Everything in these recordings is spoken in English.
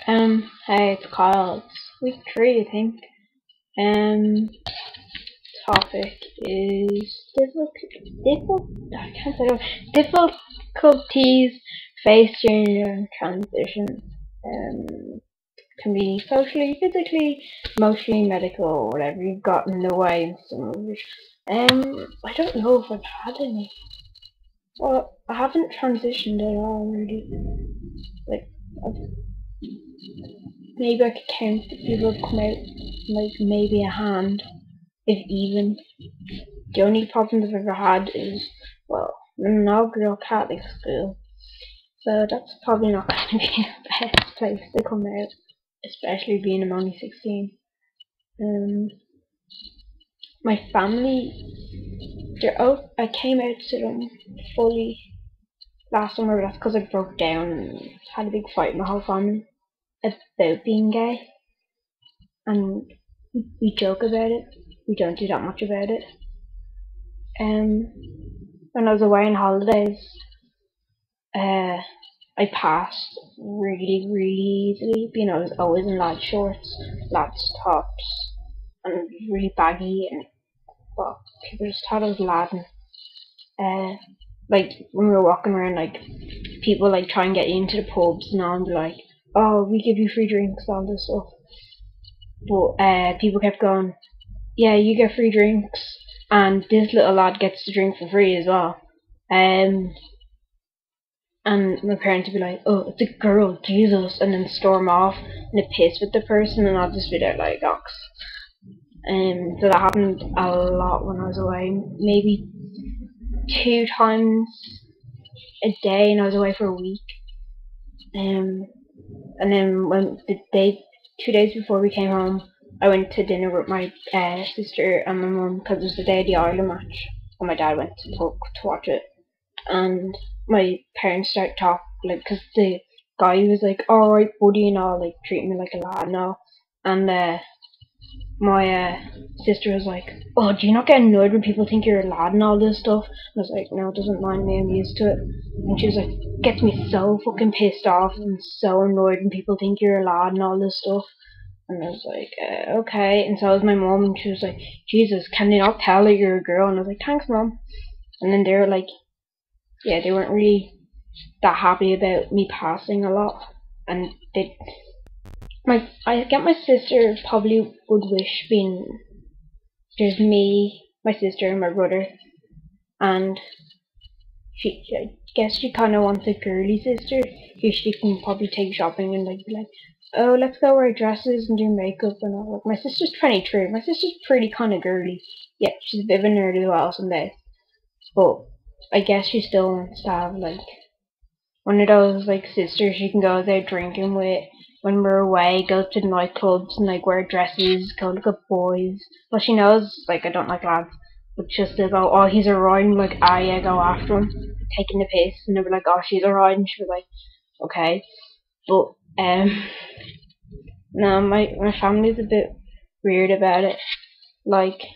Hey, it's Kyle. It's week 3, I think. Topic is I can't say it. Difficulties faced during your transition. Can be socially, physically, emotionally, medical, whatever you've got in the way in some of it. I don't know if I've had any. Well, I haven't transitioned at all, really. Like, maybe I could count the people who've come out, like maybe a hand, if even. The only problems I've ever had is, well, no girl Catholic school, so that's probably not going to be the best place to come out, especially being I'm only 16. My family, I came out to them fully last summer, but that's because I broke down and had a big fight with my whole family about being gay, and we joke about it. We don't do that much about it. When I was away on holidays, I passed really, really easily. You know, I was always in lads shorts, lads tops, and really baggy, and well, people just thought I was ladding. Like when we were walking around, like people like try and get you into the pubs and all, and be like, "Oh, we give you free drinks," all this stuff. But people kept going, "Yeah, you get free drinks, and this little lad gets to drink for free as well." And my parents would be like, "Oh, it's a girl, Jesus," and then storm off in a piss with the person, and I'll just be there like, "Ox." So that happened a lot when I was away, maybe 2 times a day, and I was away for a week. And then when 2 days before we came home, I went to dinner with my sister and my mum because it was the day of the Ireland match, and my dad went to Puck to watch it. And my parents started talking, like, because the guy was like, "Alright, buddy," and all, like, treating me like a lad and all. And my sister was like, "Oh, do you not get annoyed when people think you're a lad and all this stuff?" I was like, "No, it doesn't mind me, I'm used to it." And she was like, "Gets me so fucking pissed off and so annoyed when people think you're a lad and all this stuff." And I was like, okay. And so was my mom, and she was like, "Jesus, can they not tell that you're a girl?" And I was like, "Thanks, Mom." And then they were like, yeah, they weren't really that happy about me passing a lot. And I get my sister probably would wish being, there's me, my sister, and my brother, and I guess she kind of wants a girly sister who she can probably take shopping and like be like, "Oh, let's go wear dresses and do makeup and all." Like, my sister's 23. My sister's pretty kind of girly. Yeah, she's a bit of a nerd as well some days, but I guess she still wants to have like one of those like sisters you can go out drinking with when we're away, go to nightclubs and like wear dresses, go look at boys. Well, she knows like I don't like lads, but just to go, "Oh, he's alright," and like, "Ah, yeah, go after him," taking the piss, and they'll be like, "Oh, she's alright," and she'll be like, "Okay." But no, my family's a bit weird about it. Like,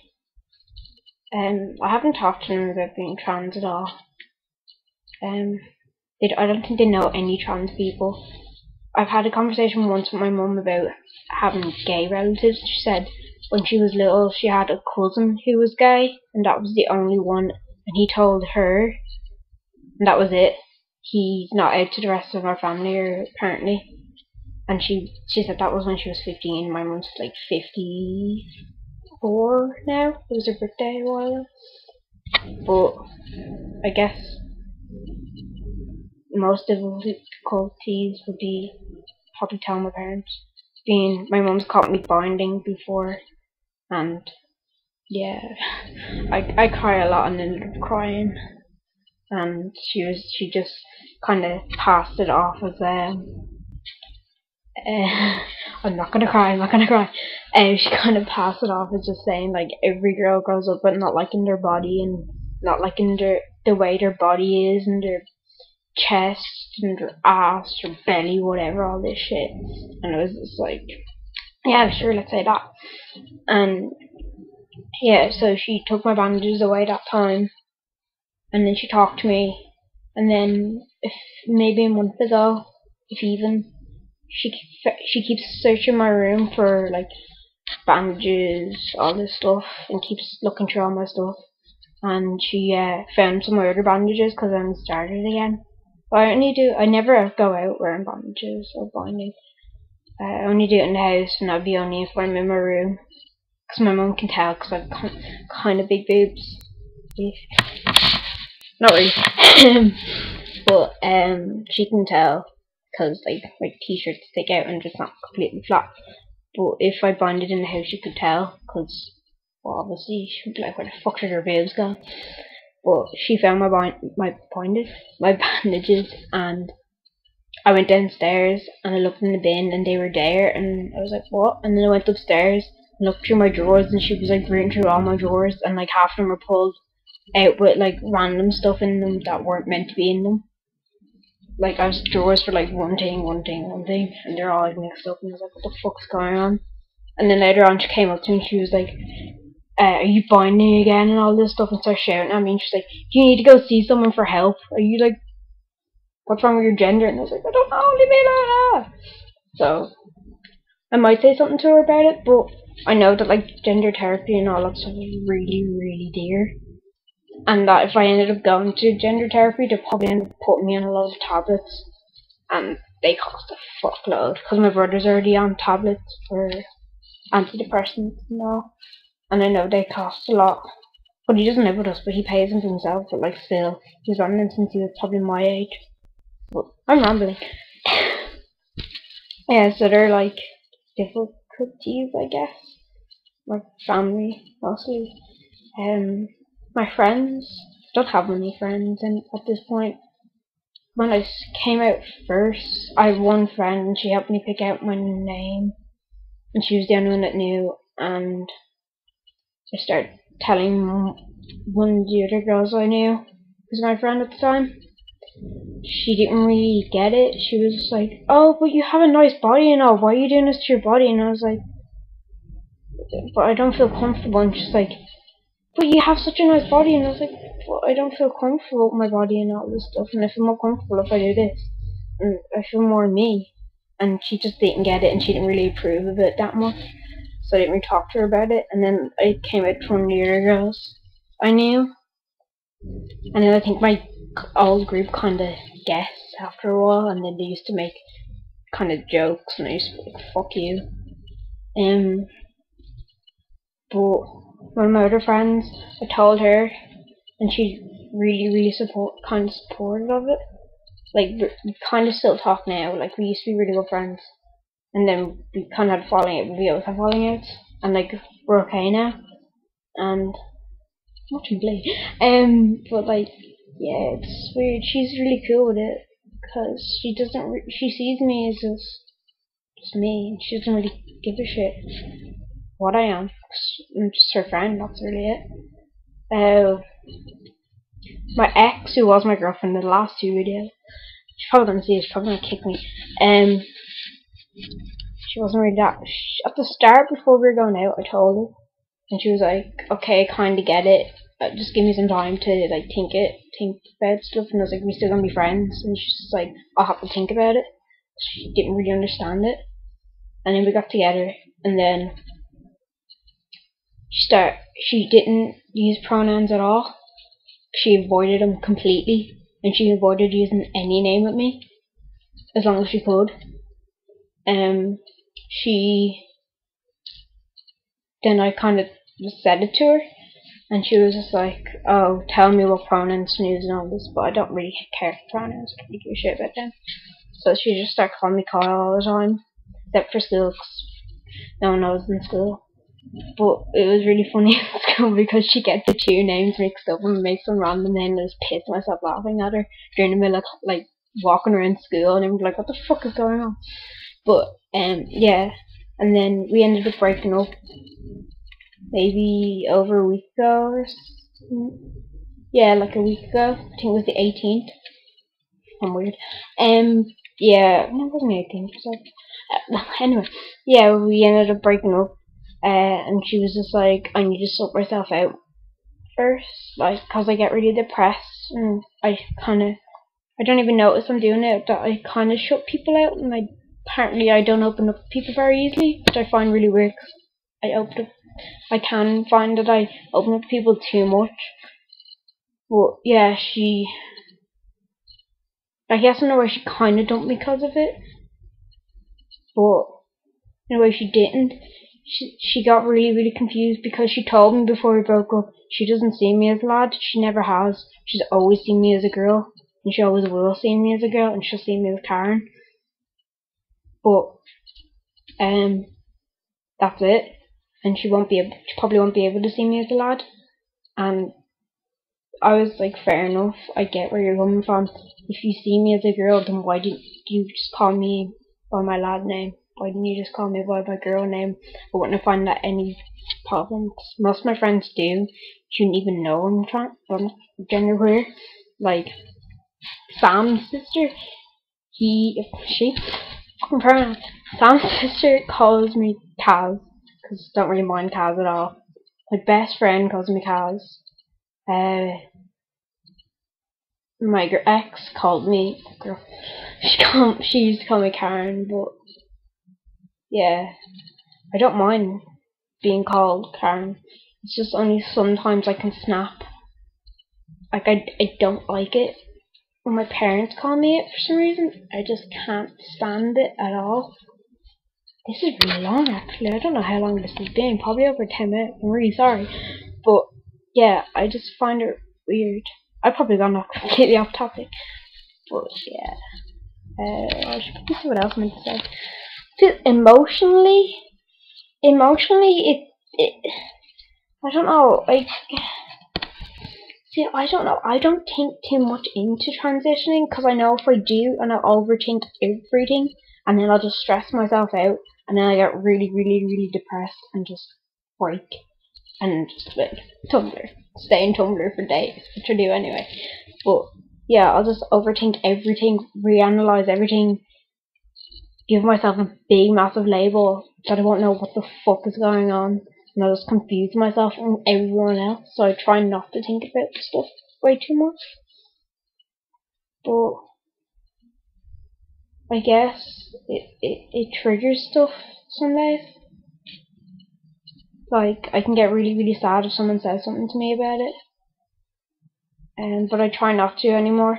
I haven't talked to them about being trans at all. I don't think they know any trans people. I've had a conversation once with my mum about having gay relatives. She said when she was little she had a cousin who was gay, and that was the only one, and he told her, and that was it. He's not out to the rest of our family, or apparently. And she said that was when she was 15. My mum's like 54 now. It was her birthday a while ago. But I guess most difficulties would be probably telling my parents. Being my mum's caught me binding before, and yeah, I cry a lot and ended up crying, and she just kind of passed it off as I'm not gonna cry. She kind of passed it off as just saying like every girl grows up but not liking their body and not liking the way their body is and their chest and their ass or belly, whatever, all this shit. And it was just like, yeah, sure, let's say that. And yeah, so she took my bandages away that time, and then she talked to me, and then maybe a month ago, if even, she keeps searching my room for like bandages, all this stuff, and keeps looking through all my stuff. And she found some of my other bandages because I'm started again. But I never go out wearing bandages or binding. I only do it in the house, and that'd be only if I'm in my room. Because my mum can tell because I've kind of big boobs. Not really. But she can tell because like my t-shirts stick out and it's not completely flat. But if I bind it in the house, she could tell because, well, obviously she'd be like, where the fuck did her boobs go? But she found my bandages, and I went downstairs and I looked in the bin and they were there, and I was like, what? And then I went upstairs and looked through my drawers, and she was like rooting through all my drawers, and like half of them were pulled out with like random stuff in them that weren't meant to be in them. Like I was drawers for like one thing, and they're all like mixed up, and I was like, what the fuck's going on? And then later on she came up to me and she was like, are you binding again and all this stuff, and started shouting at me, and she's like, do you need to go see someone for help? Are you like, what's wrong with your gender? And I was like, I don't know, leave me alone. So I might say something to her about it, but I know that like gender therapy and all that stuff is really, really dear. And that if I ended up going to gender therapy, they'd probably end up putting me on a lot of tablets, and they cost a fuckload because my brother's already on tablets for antidepressants and all, and I know they cost a lot. But he doesn't live with us, but he pays them for himself. But like still, he was on them since he was probably my age. But I'm rambling. Yeah, so they're like difficulties, I guess. Like family mostly. My friends, don't have many friends, and at this point, when I came out first, I had one friend and she helped me pick out my name, and she was the only one that knew, and I started telling one of the other girls I knew, who was my friend at the time. She didn't really get it. She was just like, oh, but you have a nice body and all, why are you doing this to your body? And I was like, but I don't feel comfortable. And she's like, but you have such a nice body. And I was like, well, I don't feel comfortable with my body and all this stuff, and I feel more comfortable if I do this, and I feel more me. And she just didn't get it, and she didn't really approve of it that much, so I didn't really talk to her about it. And then I came out to one of the other girls I knew, and then I think my old group kind of guessed after a while, and then they used to make kind of jokes, and I used to be like, fuck you. But one of my other friends, I told her, and she really kind of supportive of it. Like, we kind of still talk now. Like, we used to be really good friends, and then we kind of had falling out. We always have falling outs, and like we're okay now. And watching play. But like, yeah, it's weird. She's really cool with it because she doesn't. She sees me as just me, and she doesn't really give a shit what I am. I'm just her friend. That's really it. My ex, who was my girlfriend in the last two videos, she probably doesn't see it. She's probably gonna kick me. She wasn't really that. At the start, before we were going out, I told her, and she was like, "Okay, kind of get it. Just give me some time to like think about stuff." And I was like, "We still gonna be friends?" And she's just like, "I'll have to think about it." She didn't really understand it, and then we got together, and then she didn't use pronouns at all. She avoided them completely, and she avoided using any name with me as long as she could. Then I kind of just said it to her, and she was just like, "Oh, tell me what pronouns to use and all this," but I don't really care for pronouns. I don't really give a shit about them. So she just started calling me Kyle all the time, except for school, 'cause no one knows in school. But it was really funny in school because she gets the two names mixed up and makes them random, and I just pissed myself laughing at her during the middle of like walking around school, and I was like, what the fuck is going on? But yeah, and then we ended up breaking up maybe over a week ago or yeah, like a week ago. I think it was the 18th. I'm weird. Yeah, no, it wasn't the 18th. So, anyway, yeah, we ended up breaking up. And she was just like, I need to sort myself out first, like, cause I get really depressed, and I don't even notice I'm doing it, that I kind of shut people out, and I apparently I don't open up to people very easily, which I find really weird. I can find that I open up to people too much. But yeah, I guess in a way she kind of dumped me because of it, but in a way she didn't. She got really confused because she told me before we broke up she doesn't see me as a lad. She never has. She's always seen me as a girl, and she always will see me as a girl, and she'll see me as Karen. But that's it. And she probably won't be able to see me as a lad. And I was like, fair enough. I get where you're coming from. If you see me as a girl, then why didn't you just call me by my lad name? Why didn't you just call me by my girl name? I wouldn't find that any problems. Most of my friends do. Shouldn't even know I'm gender queer. Like Sam's sister, Sam's sister calls me Kaz because I don't really mind Kaz at all. My best friend calls me Kaz. My ex called me girl. She used to call me Karen, but yeah, I don't mind being called Karen. It's just only sometimes I can snap. Like I don't like it when my parents call me it for some reason. I just can't stand it at all. This is really long actually. I don't know how long this has been. Probably over 10 minutes. I'm really sorry. But yeah, I just find it weird. I probably got knocked completely off topic. But yeah. I should see what else I meant to say. Emotionally, it I don't know, like, see, I don't know, I don't think too much into transitioning, because I know if I do, and I'll overthink everything, and then I'll just stress myself out, and then I get really depressed, and just break, and just like, Tumblr, stay in Tumblr for days, which I do anyway, but yeah, I'll just overthink everything, reanalyze everything, give myself a big massive label that I won't know what the fuck is going on, and I'll just confuse myself and everyone else, so I try not to think about stuff way too much. But I guess it triggers stuff some days. Like, I can get really sad if someone says something to me about it. But I try not to anymore.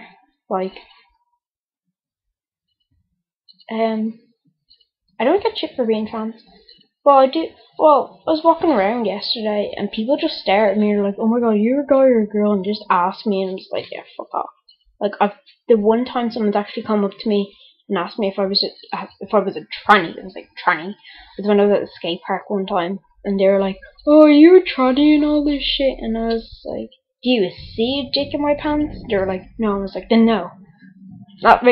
Like, I don't get shit for being trans. Well, I do. Well, I was walking around yesterday, and people just stare at me and are like, "Oh my god, you're a guy or a girl?" and just ask me, and I'm just like, "Yeah, fuck off." Like, the one time someone's actually come up to me and asked me if I was a tranny. It was like tranny. It was when I was at the skate park one time, and they were like, "Oh, are you a tranny and all this shit?" And I was like, "Do you see a dick in my pants?" They were like, "No." I was like, "Then no." That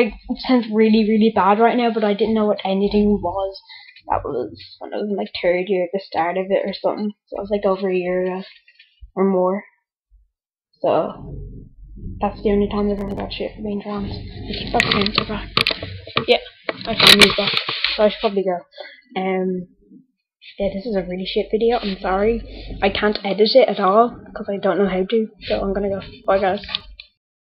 sounds really bad right now, but I didn't know what anything was. That was when I was in like third year at the start of it or something. So it was like over a year ago or more. So that's the only time I've ever got shit for being trans. I keep that saying to back. Yeah, I found these back. So I should probably go. Yeah, this is a really shit video. I'm sorry. I can't edit it at all because I don't know how to. So I'm gonna go. Bye guys.